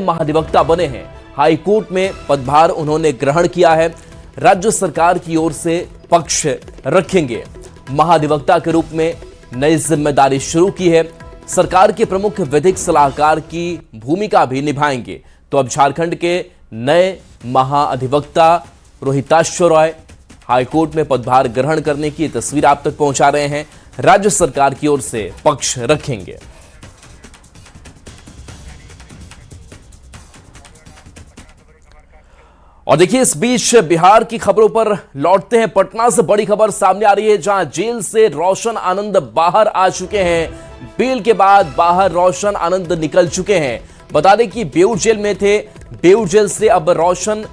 महाधिवक्ता बने हैं। हाई कोर्ट में पदभार उन्होंने ग्रहण किया है। राज्य सरकार की ओर से पक्ष रखेंगे। महाधिवक्ता के रूप में नई जिम्मेदारी शुरू की है। सरकार के प्रमुख विधिक सलाहकार की भूमिका भी निभाएंगे। तो अब झारखंड के नए महाधिवक्ता रोहिताश्व रॉय हाईकोर्ट में पदभार ग्रहण करने की तस्वीर आप तक पहुंचा रहे हैं। राज्य सरकार की ओर से पक्ष रखेंगे। और देखिए, इस बीच बिहार की खबरों पर लौटते हैं। पटना से बड़ी खबर सामने आ रही है, जहां जेल से रोशन आनंद बाहर आ चुके हैं। बेल के बाद बाहर रोशन आनंद निकल चुके हैं। बता दें कि बेऊर जेल में थे। बेऊर जेल से अब रोशन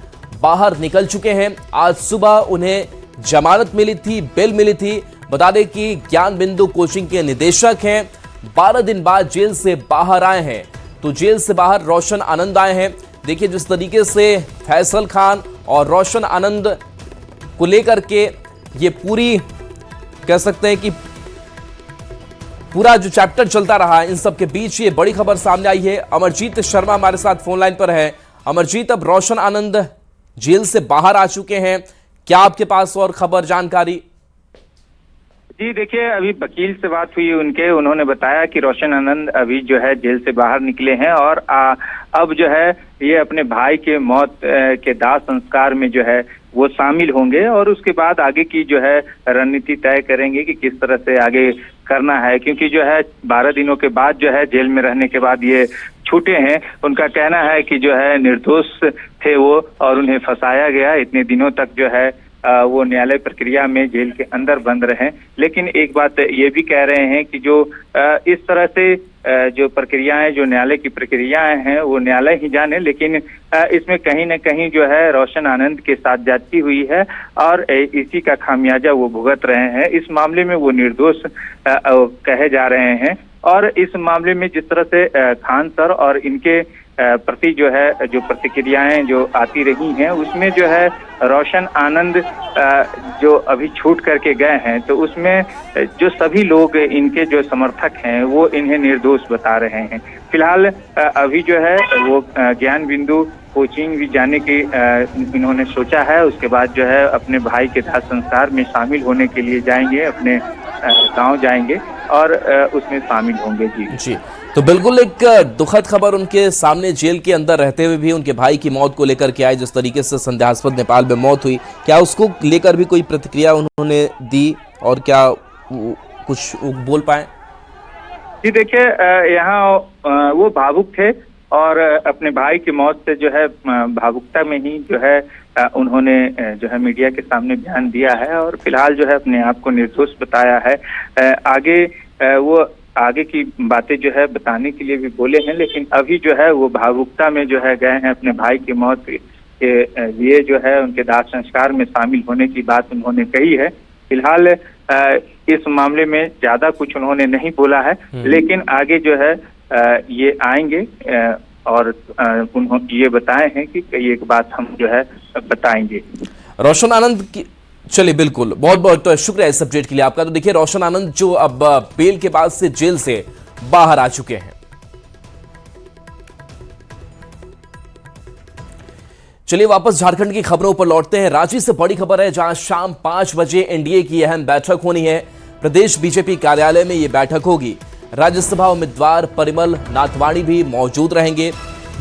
बाहर निकल चुके हैं। आज सुबह उन्हें जमानत मिली थी, बेल मिली थी। बता दें कि ज्ञान बिंदु कोचिंग के निदेशक हैं। 12 दिन बाद जेल से बाहर आए हैं। तो जेल से बाहर रोशन आनंद आए हैं। देखिए, जिस तरीके से फैसल खान और रोशन आनंद को लेकर के ये पूरी कह सकते हैं कि पूरा जो चैप्टर चलता रहा, इन सब के बीच ये बड़ी खबर सामने आई है। अमरजीत शर्मा हमारे साथ फोन लाइन पर है। अमरजीत, अब रोशन आनंद जेल से बाहर आ चुके हैं, क्या आपके पास और खबर जानकारी? जी देखिए, अभी वकील से बात हुई उन्होंने बताया कि रोशन आनंद अभी जो है जेल से बाहर निकले हैं और अब जो है ये अपने भाई के मौत के दाह संस्कार में जो है वो शामिल होंगे और उसके बाद आगे की जो है रणनीति तय करेंगे कि किस तरह से आगे करना है। क्योंकि जो है 12 दिनों के बाद जो है जेल में रहने के बाद ये छूटे हैं। उनका कहना है कि जो है निर्दोष थे वो और उन्हें फंसाया गया। इतने दिनों तक जो है वो न्यायालय प्रक्रिया में जेल के अंदर बंद रहे। लेकिन एक बात ये भी कह रहे हैं कि जो इस तरह से जो प्रक्रियाएं, जो न्यायालय की प्रक्रियाएं हैं वो न्यायालय ही जाने, लेकिन इसमें कहीं न कहीं जो है रोशन आनंद के साथ जाती हुई है और इसी का खामियाजा वो भुगत रहे हैं। इस मामले में वो निर्दोष कहे जा रहे हैं और इस मामले में जिस तरह से खान सर और इनके प्रति जो है जो प्रतिक्रियाएं जो आती रही हैं उसमें जो है रोशन आनंद जो अभी छूट करके गए हैं तो उसमें जो सभी लोग इनके जो समर्थक हैं वो इन्हें निर्दोष बता रहे हैं। फिलहाल अभी जो है वो ज्ञान बिंदु कोचिंग भी जाने की इन्होंने सोचा है। उसके बाद जो है अपने भाई के दाह संस्कार में शामिल होने के लिए जाएंगे, अपने गांव जाएंगे और उसमें शामिल होंगे। जी तो बिल्कुल एक दुखद खबर उनके सामने, जेल के अंदर रहते हुए भी उनके भाई की मौत को लेकर के आई। जिस तरीके से संदेहास्पद नेपाल में मौत हुई, क्या उसको लेकर भी कोई प्रतिक्रिया उन्होंने दी और क्या कुछ बोल पाए? जी देखिए, यहाँ वो भावुक थे और अपने भाई की मौत से जो है भावुकता में ही जो है उन्होंने जो है मीडिया के सामने बयान दिया है और फिलहाल जो है अपने आप को निर्दोष बताया है। आगे वो आगे की बातें जो है बताने के लिए भी बोले हैं, लेकिन अभी जो है वो भावुकता में जो है गए हैं। अपने भाई की मौत के लिए जो है उनके दाह संस्कार में शामिल होने की बात उन्होंने कही है। फिलहाल इस मामले में ज्यादा कुछ उन्होंने नहीं बोला है, लेकिन आगे जो है ये आएंगे और उन्होंने ये बताए हैं कि एक बात हम जो है बताएंगे। रोशन आनंद की चलिए, बिल्कुल, बहुत बहुत शुक्रिया इस अपडेट के लिए आपका। तो देखिए, रोशन आनंद जो अब बेल के बाद से जेल से बाहर आ चुके हैं। चलिए वापस झारखंड की खबरों पर लौटते हैं। रांची से बड़ी खबर है, जहां शाम 5 बजे एनडीए की अहम बैठक होनी है। प्रदेश बीजेपी कार्यालय में यह बैठक होगी। राज्यसभा उम्मीदवार परिमल नाथवाणी भी मौजूद रहेंगे।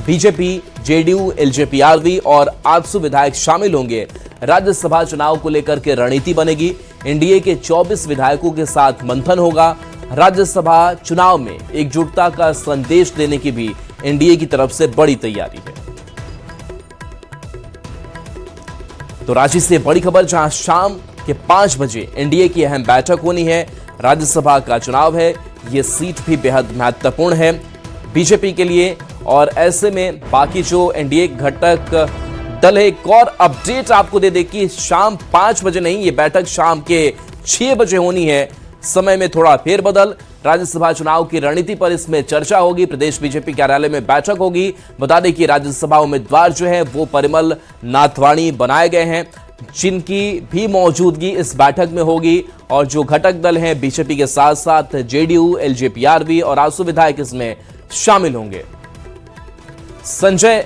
बीजेपी, जेडीयू, एलजेपीआरवी और आजसू विधायक शामिल होंगे। राज्यसभा चुनाव को लेकर के रणनीति बनेगी। एनडीए के 24 विधायकों के साथ मंथन होगा। राज्यसभा चुनाव में एकजुटता का संदेश देने की भी एनडीए की तरफ से बड़ी तैयारी है। तो रांची से बड़ी खबर, जहां शाम के 5 बजे एनडीए की अहम बैठक होनी है। राज्यसभा का चुनाव है, यह सीट भी बेहद महत्वपूर्ण है बीजेपी के लिए। और ऐसे में बाकी जो एनडीए घटक दल है, एक और अपडेट आपको दे दे कि शाम 5 बजे नहीं, ये बैठक शाम के 6 बजे होनी है। समय में थोड़ा फेरबदल। राज्यसभा चुनाव की रणनीति पर इसमें चर्चा होगी। प्रदेश बीजेपी कार्यालय में बैठक होगी। बता दें कि राज्यसभा उम्मीदवार जो है वो परिमल नाथवाणी बनाए गए हैं, जिनकी भी मौजूदगी इस बैठक में होगी। और जो घटक दल हैं बीजेपी के साथ साथ जेडीयू, एलजेपीआरवी और आजसू विधायक इसमें शामिल होंगे। संजय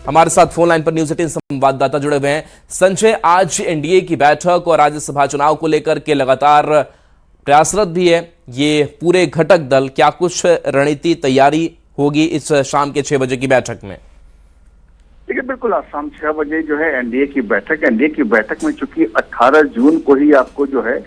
हमारे साथ फोन लाइन पर न्यूज 18 संवाददाता जुड़े हुए हैं। संजय, आज एनडीए की बैठक और राज्यसभा चुनाव को लेकर के लगातार प्रयासरत भी है ये पूरे घटक दल, क्या कुछ रणनीति तैयारी होगी इस शाम के 6 बजे की बैठक में? देखिए, बिल्कुल आज शाम 6 बजे जो है एनडीए की बैठक में चूंकि 18 जून को ही आपको जो है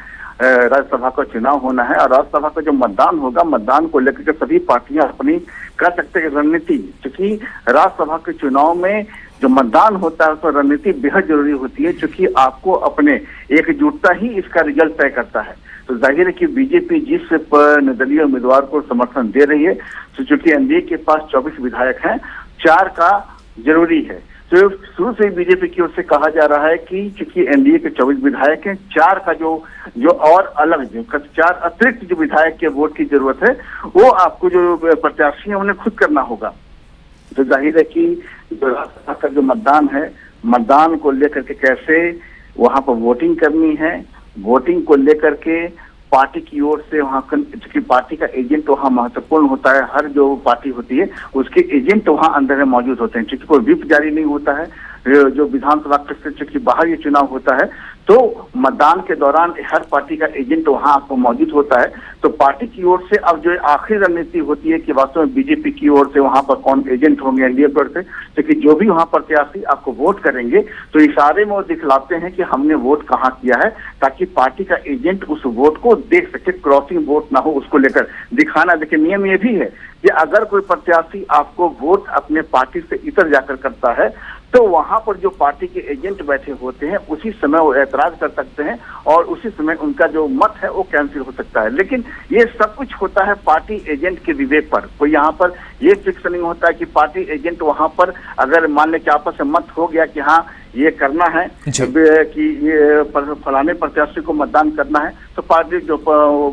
राज्यसभा का चुनाव होना है और राज्यसभा का जो मतदान होगा, मतदान को लेकर के सभी पार्टियां अपनी कर सकते हैं रणनीति। क्योंकि राज्यसभा के चुनाव में जो मतदान होता है उसमें रणनीति बेहद जरूरी होती है, क्योंकि आपको अपने एकजुटता ही इसका रिजल्ट तय करता है। तो जाहिर है कि बीजेपी जिस निर्दलीय उम्मीदवार को समर्थन दे रही है, तो चूंकि एनडीए के पास 24 विधायक हैं, 4 का जरूरी है। तो शुरू से बीजेपी की ओर से कहा जा रहा है कि चूंकि एनडीए के 24 विधायक हैं, 4 का जो और अलग जो 4 अतिरिक्त जो विधायक के वोट की जरूरत है वो आपको जो प्रत्याशी है उन्हें खुद करना होगा। तो जाहिर है कि जो राज्यसभा का जो मतदान है, मतदान को लेकर के कैसे वहां पर वोटिंग करनी है, वोटिंग को लेकर के पार्टी की ओर से वहां क्योंकि पार्टी का एजेंट वहां महत्वपूर्ण होता है। हर जो पार्टी होती है उसके एजेंट वहां अंदर में मौजूद होते हैं, क्योंकि कोई व्हिप जारी नहीं होता है। जो विधानसभा क्षेत्र चूंकि बाहर ये चुनाव होता है, तो मतदान के दौरान हर पार्टी का एजेंट वहां आपको मौजूद होता है। तो पार्टी की ओर से अब जो आखिरी रणनीति होती है कि वास्तव में बीजेपी की ओर से वहां पर कौन एजेंट होंगे एनडीए पर से, क्योंकि जो भी वहां प्रत्याशी आपको वोट करेंगे तो इशारे में वो दिखलाते हैं कि हमने वोट कहाँ किया है, ताकि पार्टी का एजेंट उस वोट को देख सके, क्रॉसिंग वोट ना हो उसको लेकर दिखाना। देखिए, नियम ये भी है कि अगर कोई प्रत्याशी आपको वोट अपने पार्टी से इतर जाकर करता है तो वहां पर जो पार्टी के एजेंट बैठे होते हैं उसी समय वो ऐतराज कर सकते हैं और उसी समय उनका जो मत है वो कैंसिल हो सकता है। लेकिन ये सब कुछ होता है पार्टी एजेंट के विवेक पर। कोई यहाँ पर ये फिक्स नहीं होता है कि पार्टी एजेंट वहां पर अगर मान ले कि आपस में मत हो गया कि हाँ ये करना है कि ये फलाने प्रत्याशी को मतदान करना है, तो पार्टी जो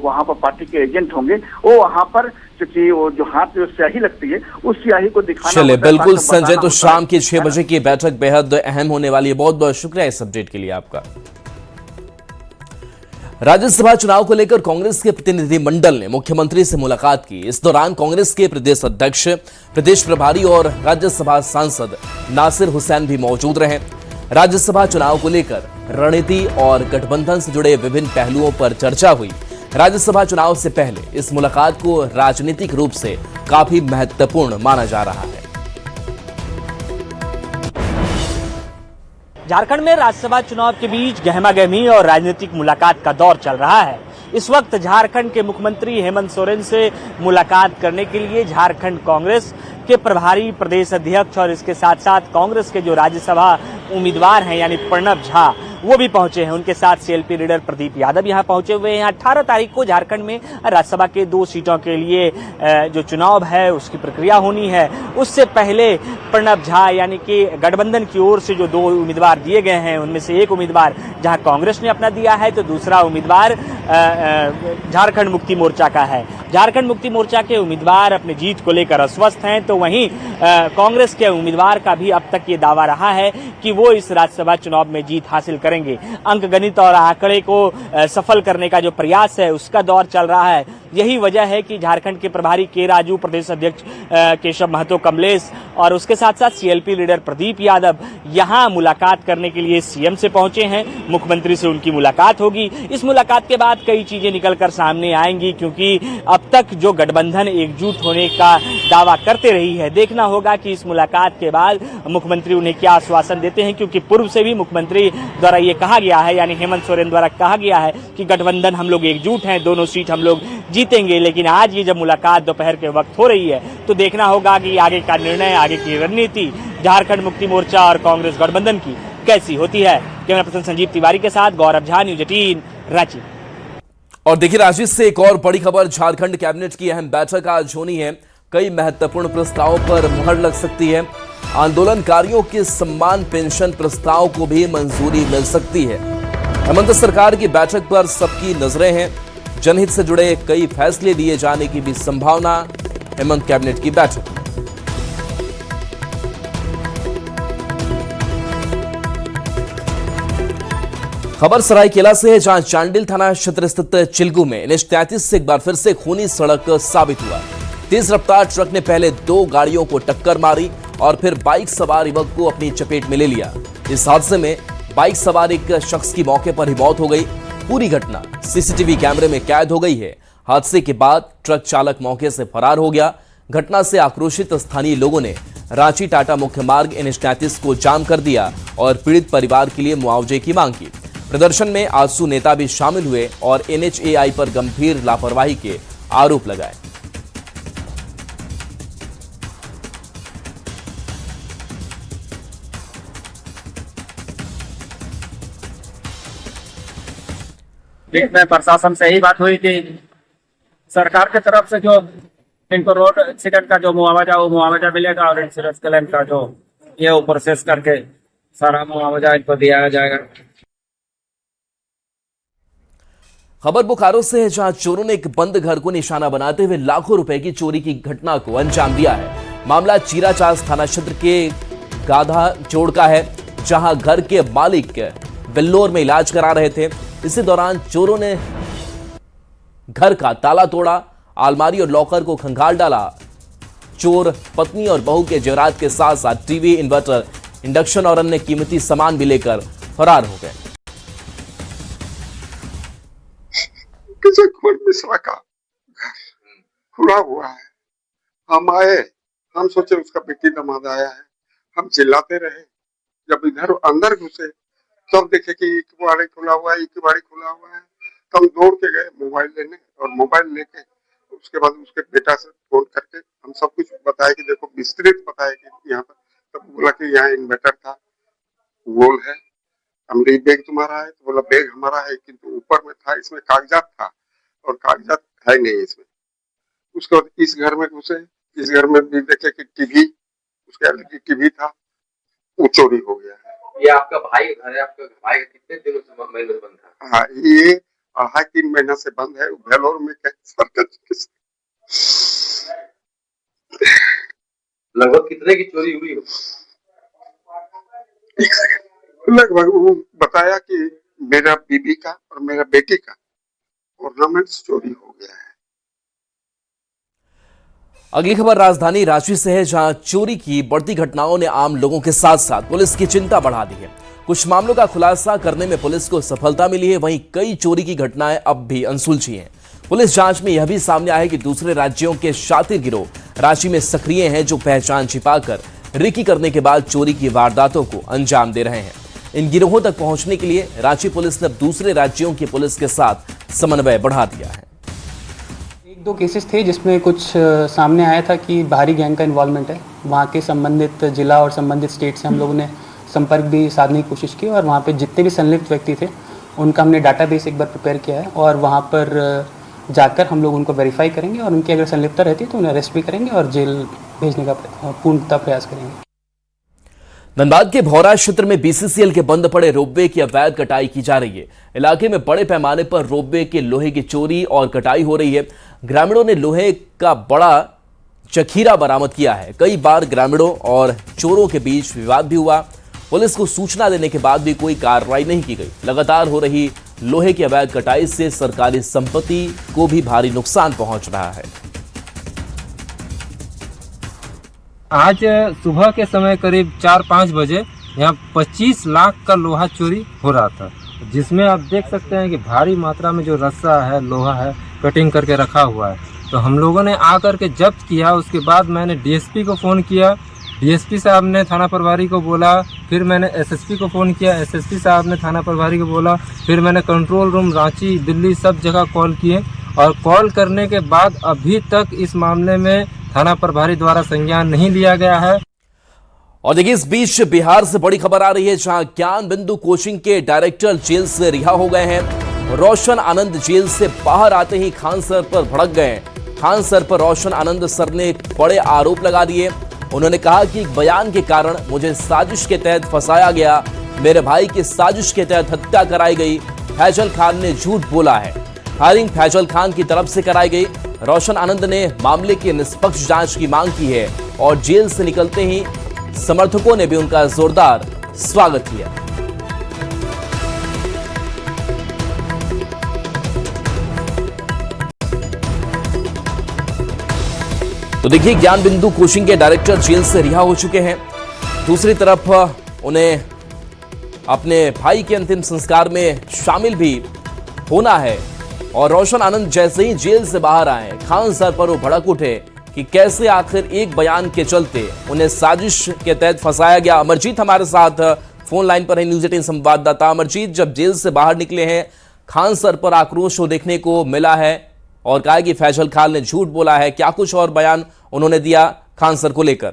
वहां पर पार्टी के एजेंट होंगे वो वहां पर क्योंकि वो जो हाथ में स्याही लगती है उस स्याही को दिखाना। चलिए, बिल्कुल संजय, तो शाम की 6 बजे की बैठक बेहद अहम होने वाली है। बहुत बहुत शुक्रिया इस अपडेट के लिए आपका। राज्यसभा चुनाव को लेकर कांग्रेस के प्रतिनिधिमंडल ने मुख्यमंत्री से मुलाकात की। इस दौरान कांग्रेस के प्रदेश अध्यक्ष, प्रदेश प्रभारी और राज्यसभा सांसद नासिर हुसैन भी मौजूद रहे। राज्यसभा चुनाव को लेकर रणनीति और गठबंधन से जुड़े विभिन्न पहलुओं पर चर्चा हुई। राज्यसभा चुनाव से पहले इस मुलाकात को राजनीतिक रूप से काफी महत्वपूर्ण माना जा रहा है। झारखंड में राज्यसभा चुनाव के बीच गहमागहमी और राजनीतिक मुलाकात का दौर चल रहा है। इस वक्त झारखंड के मुख्यमंत्री हेमंत सोरेन से मुलाकात करने के लिए झारखंड कांग्रेस के प्रभारी प्रदेश अध्यक्ष और इसके साथ साथ कांग्रेस के जो राज्यसभा उम्मीदवार हैं यानी प्रणब झा वो भी पहुंचे हैं। उनके साथ सीएलपी लीडर प्रदीप यादव यहां पहुंचे हुए हैं। 18 तारीख को झारखंड में राज्यसभा के 2 सीटों के लिए जो चुनाव है उसकी प्रक्रिया होनी है। उससे पहले प्रणब झा यानी कि गठबंधन की ओर से जो 2 उम्मीदवार दिए गए हैं उनमें से एक उम्मीदवार जहां कांग्रेस ने अपना दिया है तो दूसरा उम्मीदवार झारखंड मुक्ति मोर्चा का है। झारखंड मुक्ति मोर्चा के उम्मीदवार अपनी जीत को लेकर अस्वस्थ हैं, तो वहीं कांग्रेस के उम्मीदवार का भी अब तक ये दावा रहा है कि वो इस राज्यसभा चुनाव में जीत हासिल करेंगे। अंकगणित और आंकड़े को सफल करने का जो प्रयास है उसका दौर चल रहा है। यही वजह है कि झारखंड के प्रभारी के राजू, प्रदेश अध्यक्ष केशव महतो कमलेश और उसके साथ साथ सीएलपी लीडर प्रदीप यादव यहां मुलाकात करने के लिए सीएम से पहुंचे हैं। मुख्यमंत्री से उनकी मुलाकात होगी। इस मुलाकात के बाद कई चीजें निकलकर सामने आएंगी, क्योंकि अब तक जो गठबंधन एकजुट होने का दावा करते रही है, देखना होगा कि इस मुलाकात के बाद मुख्यमंत्री उन्हें क्या आश्वासन देते हैं। क्योंकि पूर्व से भी मुख्यमंत्री द्वारा ये कहा गया है, यानी हेमंत सोरेन द्वारा कहा गया है कि गठबंधन हम लोग एकजुट हैं, दोनों सीट हम लोग जीतेंगे। लेकिन आज ये जब मुलाकात दोपहर के वक्त हो रही है तो देखना होगा कि आगे का निर्णय, आगे की रणनीति झारखंड मुक्ति मोर्चा और कांग्रेस गठबंधन की कैसी होती है। कैमरा पर्सन संजीव तिवारी के साथ गौरव झा, न्यूज 18 रांची। और देखिए रांची से एक और बड़ी खबर, झारखंड कैबिनेट की अहम बैठक आज होनी है। कई महत्वपूर्ण प्रस्तावों पर मुहर लग सकती है। आंदोलनकारियों के सम्मान पेंशन प्रस्ताव को भी मंजूरी मिल सकती है। हेमंत सरकार की बैठक पर सबकी नजरें हैं। जनहित से जुड़े कई फैसले लिए जाने की भी संभावना। हेमंत कैबिनेट की बैठक। खबर सरायकेला से है, जहां चांडिल थाना क्षेत्र स्थित चिलगू में NH-33 से एक बार फिर से खूनी सड़क साबित हुआ। तेज रफ्तार ट्रक ने पहले 2 गाड़ियों को टक्कर मारी और फिर बाइक सवार युवक को अपनी चपेट में ले लिया। इस हादसे में बाइक सवार एक शख्स की मौके पर ही मौत हो गई। पूरी घटना सीसीटीवी कैमरे में कैद हो गई है। हादसे के बाद ट्रक चालक मौके से फरार हो गया। घटना से आक्रोशित स्थानीय लोगों ने रांची टाटा मुख्य मार्ग NH-33 को जाम कर दिया और पीड़ित परिवार के लिए मुआवजे की मांग की। प्रदर्शन में आजसू नेता भी शामिल हुए और NHAI पर गंभीर लापरवाही के आरोप लगाए। में प्रशासन से ही बात हुई कि सरकार की तरफ से जो इनको रोड एक्सीडेंट का जो मुआवजा वो मुआवजा मिलेगा और इंश्योरेंस क्लेम का जो ये वो प्रोसेस करके सारा मुआवजा इनको दिया जाएगा। खबर बोकारो से है, जहां चोरों ने एक बंद घर को निशाना बनाते हुए लाखों रुपए की चोरी की घटना को अंजाम दिया है। मामला चीराचास थाना क्षेत्र के गाधा जोड़ का है, जहां घर के मालिक बिल्लोर में इलाज करा रहे थे। इसी दौरान चोरों ने घर का ताला तोड़ा, अलमारी और लॉकर को खंगाल डाला। चोर पत्नी और बहू के जेवरात के साथ साथ टीवी, इन्वर्टर, इंडक्शन और अन्य कीमती सामान भी लेकर फरार हो गए। खोल मिश्रा का खुला हुआ है। हम आए, हम सोचे उसका बेटी दमाद आया है, हम चिल्लाते रहे। जब इधर अंदर घुसे तब देखे कि एक बाड़ी खुला हुआ है, एक बाड़ी खुला हुआ है। तो हम दौड़ के गए मोबाइल लेने, और मोबाइल लेके उसके बाद उसके बेटा से फोन करके हम सब कुछ बताया कि देखो विस्तृत बताया कि यहाँ पर। तब बोला कि यहाँ इन्वर्टर था, वॉल है। हमने बैग तुम्हारा है? तो बोला बैग हमारा है, किंतु ऊपर में था, इसमें कागजात था और कागजात है नहीं इसमें। उसके बाद इस घर में घुसे, इस घर में भी देखे कि टीवी, उसके एलईडी टीवी था, वो चोरी हो गया है। ये आपका भाई घर है? आपका भाई कितने दिनों से महीनों से बंद था? हाँ, ये 2.5-3 महीना से बंद है। बेलोर में लगभग कितने की चोरी हुई हो? लगभग वो बताया कि मेरा बीबी का और मेरा बेटी का ऑर्नामेंट्स चोरी हो गया है। अगली खबर राजधानी रांची से है, जहां चोरी की बढ़ती घटनाओं ने आम लोगों के साथ साथ पुलिस की चिंता बढ़ा दी है। कुछ मामलों का खुलासा करने में पुलिस को सफलता मिली है, वहीं कई चोरी की घटनाएं अब भी अनसुलझी हैं। पुलिस जांच में यह भी सामने आया है कि दूसरे राज्यों के शातिर गिरोह रांची में सक्रिय हैं, जो पहचान छिपाकर रेकी करने के बाद चोरी की वारदातों को अंजाम दे रहे हैं। इन गिरोहों तक पहुंचने के लिए रांची पुलिस ने अब दूसरे राज्यों की पुलिस के साथ समन्वय बढ़ा दिया है। 1-2 केसेस थे जिसमें कुछ सामने आया था कि बाहरी गैंग का इन्वॉल्वमेंट है। वहाँ के संबंधित जिला और संबंधित स्टेट से हम लोगों ने संपर्क भी साधने की कोशिश की, और वहाँ पे जितने भी संलिप्त व्यक्ति थे उनका हमने डाटाबेस एक बार प्रिपेयर किया है, और वहाँ पर जाकर हम लोग उनको वेरीफाई करेंगे, और उनकी अगर संलिप्तता रहती है तो उन्हें अरेस्ट भी करेंगे और जेल भेजने का पूर्णतः प्रयास करेंगे। धनबाद के भौरा क्षेत्र में BCCL के बंद पड़े रोपवे की अवैध कटाई की जा रही है। इलाके में बड़े पैमाने पर रोपवे के लोहे की चोरी और कटाई हो रही है। ग्रामीणों ने लोहे का बड़ा जखीरा बरामद किया है। कई बार ग्रामीणों और चोरों के बीच विवाद भी हुआ। पुलिस को सूचना देने के बाद भी कोई कार्रवाई नहीं की गई। लगातार हो रही लोहे की अवैध कटाई से सरकारी संपत्ति को भी भारी नुकसान पहुंच रहा है। आज सुबह के समय करीब 4-5 बजे यहाँ 25 लाख का लोहा चोरी हो रहा था, जिसमें आप देख सकते हैं कि भारी मात्रा में जो रस्सा है, लोहा है, कटिंग करके रखा हुआ है। तो हम लोगों ने आकर के जब्त किया। उसके बाद मैंने डीएसपी को फ़ोन किया, डीएसपी साहब ने थाना प्रभारी को बोला, फिर मैंने एसएसपी को फ़ोन किया, एसएसपी साहब ने थाना प्रभारी को बोला, फिर मैंने कंट्रोल रूम रांची, दिल्ली सब जगह कॉल किए, और कॉल करने के बाद अभी तक इस मामले में थाना प्रभारी द्वारा संज्ञान नहीं लिया गया है। और देखिए, इस बीच बिहार से बड़ी खबर आ रही है, जहां ज्ञान बिंदु कोचिंग के डायरेक्टर जेल से रिहा हो गए हैं। रोशन आनंद जेल से बाहर आते ही खान सर पर भड़क गए। खान सर पर रोशन आनंद सर ने बड़े आरोप लगा दिए। उन्होंने कहा कि एक बयान के कारण मुझे साजिश के तहत फंसाया गया, मेरे भाई की साजिश के तहत हत्या कराई गई। फैजल खान ने झूठ बोला है। फायरिंग फैजल खान की तरफ से कराई गई। रोशन आनंद ने मामले की निष्पक्ष जांच की मांग की है, और जेल से निकलते ही समर्थकों ने भी उनका जोरदार स्वागत किया। तो देखिए, ज्ञान बिंदु कोचिंग के डायरेक्टर जेल से रिहा हो चुके हैं। दूसरी तरफ उन्हें अपने भाई के अंतिम संस्कार में शामिल भी होना है। और रोशन आनंद जैसे ही जेल से बाहर आए, खान सर पर वो भड़क उठे कि कैसे आखिर एक बयान के चलते उन्हें साजिश के तहत फंसाया गया। अमरजीत हमारे साथ फोन लाइन पर है, न्यूज़ 18 संवाददाता। अमरजीत, जब जेल से बाहर निकले हैं, खान सर पर आक्रोश देखने को मिला है और कहा कि फैजल खान ने झूठ बोला है। क्या कुछ और बयान उन्होंने दिया खान सर को लेकर?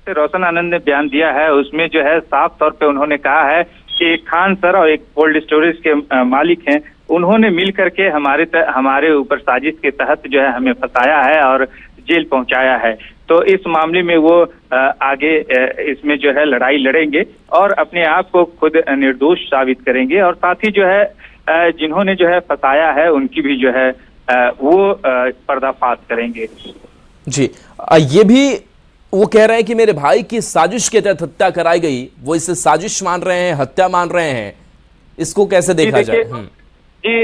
रोशन आनंद ने बयान दिया है, उसमें जो है साफ तौर पे उन्होंने कहा है कि खान सर और एक कोल्ड स्टोरेज के मालिक हैं, उन्होंने मिल करके हमारे ऊपर साजिश के तहत जो है हमें फंसाया है और जेल पहुंचाया है। तो इस मामले में वो आगे इसमें जो है लड़ाई लड़ेंगे और अपने आप को खुद निर्दोष साबित करेंगे, और साथ ही जो है जिन्होंने जो है फंसाया है उनकी भी जो है वो पर्दाफाश करेंगे। जी, ये भी वो कह रहे हैं कि मेरे भाई की साजिश के तहत हत्या कराई गई, वो इसे साजिश मान रहे हैं, हत्या मान रहे हैं। इसको कैसे देखा जाए? जी,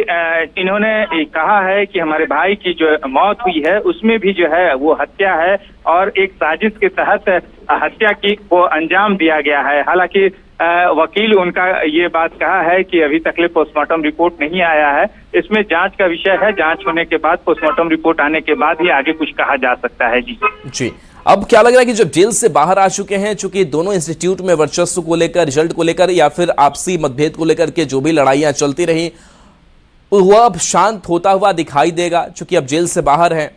इन्होंने कहा है कि हमारे भाई की जो मौत हुई है उसमें भी जो है वो हत्या है और एक साजिश के तहत हत्या की को अंजाम दिया गया है। हालांकि वकील उनका ये बात कहा है कि अभी तक पोस्टमार्टम रिपोर्ट नहीं आया है, इसमें जांच का विषय है। जांच होने के बाद, पोस्टमार्टम रिपोर्ट आने के बाद ही आगे कुछ कहा जा सकता है। जी, अब क्या लग रहा है कि जब जेल से बाहर आ चुके हैं, चूंकि दोनों इंस्टीट्यूट में वर्चस्व को लेकर, रिजल्ट को लेकर या फिर आपसी मतभेद को लेकर के जो भी लड़ाइयां चलती रही, वो अब शांत होता हुआ दिखाई देगा चूंकि अब जेल से बाहर है?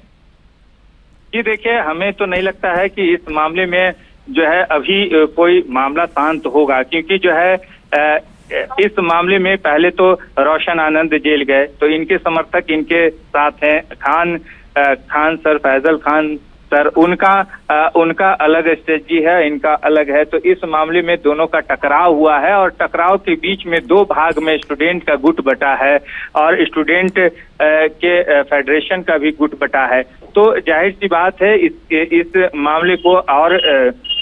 जी देखिए, हमें तो नहीं लगता है कि इस मामले में जो है अभी कोई मामला शांत होगा, क्योंकि जो है इस मामले में पहले तो रोशन आनंद जेल गए, तो इनके समर्थक इनके साथ हैं। खान सर, फैजल खान सर, उनका अलग स्ट्रेटजी है, इनका अलग है। तो इस मामले में दोनों का टकराव हुआ है और टकराव के बीच में दो भाग में स्टूडेंट का गुट बटा है और स्टूडेंट के फेडरेशन का भी गुट बटा है। तो जाहिर सी बात है इस मामले को और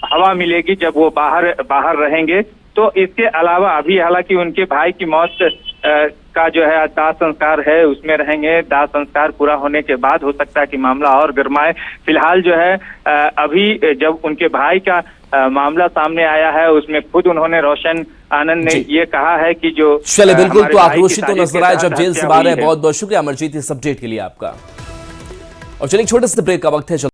हवा मिलेगी जब वो बाहर रहेंगे। तो इसके अलावा अभी हालांकि उनके भाई की मौत का जो है दाह संस्कार है, उसमें रहेंगे। दाह संस्कार पूरा होने के बाद हो सकता है कि मामला और गरमाए। फिलहाल जो है अभी जब उनके भाई का मामला सामने आया है, उसमें खुद उन्होंने, रोशन आनंद ने ये कहा है कि जो चले बिल्कुल तो आक्रोशित तो नजर आए जब जेल से बाहर है। बहुत बहुत शुक्रिया अमरजीत इस अपडेट के लिए आपका। और चलिए, छोटे से ब्रेक का वक्त है।